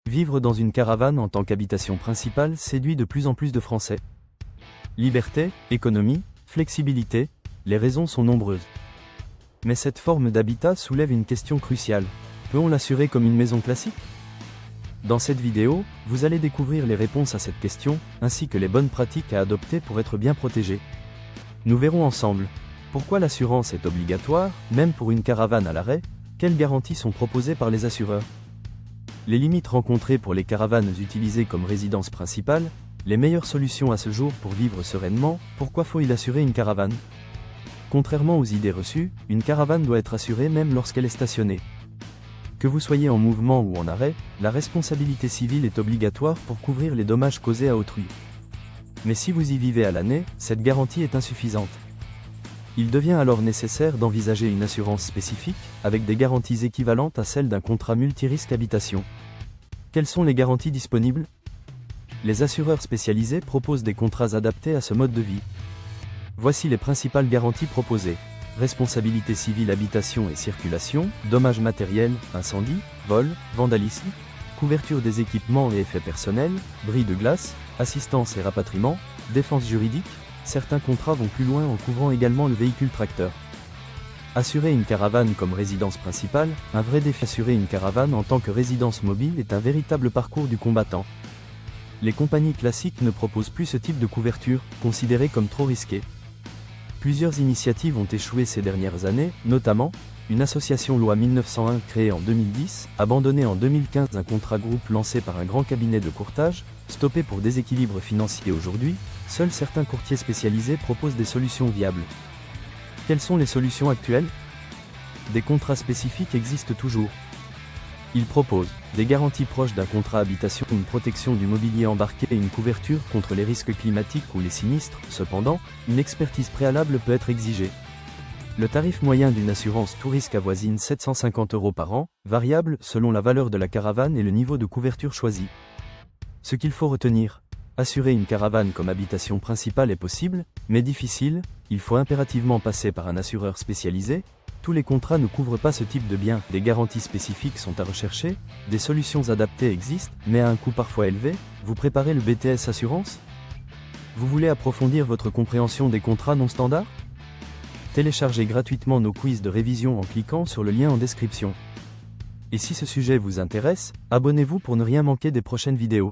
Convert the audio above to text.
Vivre dans une caravane en tant qu'habitation principale séduit de plus en plus de Français. Liberté, économie, flexibilité, les raisons sont nombreuses. Mais cette forme d'habitat soulève une question cruciale. Peut-on l'assurer comme une maison classique? Dans cette vidéo, vous allez découvrir les réponses à cette question, ainsi que les bonnes pratiques à adopter pour être bien protégé. Nous verrons ensemble pourquoi l'assurance est obligatoire, même pour une caravane à l'arrêt, quelles garanties sont proposées par les assureurs. Les limites rencontrées pour les caravanes utilisées comme résidence principale, les meilleures solutions à ce jour pour vivre sereinement, pourquoi faut-il assurer une caravane? Contrairement aux idées reçues, une caravane doit être assurée même lorsqu'elle est stationnée. Que vous soyez en mouvement ou en arrêt, la responsabilité civile est obligatoire pour couvrir les dommages causés à autrui. Mais si vous y vivez à l'année, cette garantie est insuffisante. Il devient alors nécessaire d'envisager une assurance spécifique, avec des garanties équivalentes à celles d'un contrat multirisque habitation. Quelles sont les garanties disponibles? Les assureurs spécialisés proposent des contrats adaptés à ce mode de vie. Voici les principales garanties proposées. Responsabilité civile habitation et circulation, dommages matériels, incendie, vol, vandalisme, couverture des équipements et effets personnels, bris de glace, assistance et rapatriement, défense juridique. Certains contrats vont plus loin en couvrant également le véhicule tracteur. Assurer une caravane comme résidence principale, un vrai défi. Assurer une caravane en tant que résidence mobile est un véritable parcours du combattant. Les compagnies classiques ne proposent plus ce type de couverture, considérée comme trop risquée. Plusieurs initiatives ont échoué ces dernières années, notamment, une association loi 1901 créée en 2010, abandonnée en 2015, un contrat groupe lancé par un grand cabinet de courtage, stoppé pour déséquilibre financier. Aujourd'hui, seuls certains courtiers spécialisés proposent des solutions viables. Quelles sont les solutions actuelles? Des contrats spécifiques existent toujours. Ils proposent des garanties proches d'un contrat habitation, une protection du mobilier embarqué et une couverture contre les risques climatiques ou les sinistres. Cependant, une expertise préalable peut être exigée. Le tarif moyen d'une assurance tout risque avoisine 750 € par an, variable selon la valeur de la caravane et le niveau de couverture choisi. Ce qu'il faut retenir: assurer une caravane comme habitation principale est possible, mais difficile. Il faut impérativement passer par un assureur spécialisé. Tous les contrats ne couvrent pas ce type de bien. Des garanties spécifiques sont à rechercher, des solutions adaptées existent, mais à un coût parfois élevé. Vous préparez le BTS Assurance? Vous voulez approfondir votre compréhension des contrats non standards? Téléchargez gratuitement nos quiz de révision en cliquant sur le lien en description. Et si ce sujet vous intéresse, abonnez-vous pour ne rien manquer des prochaines vidéos.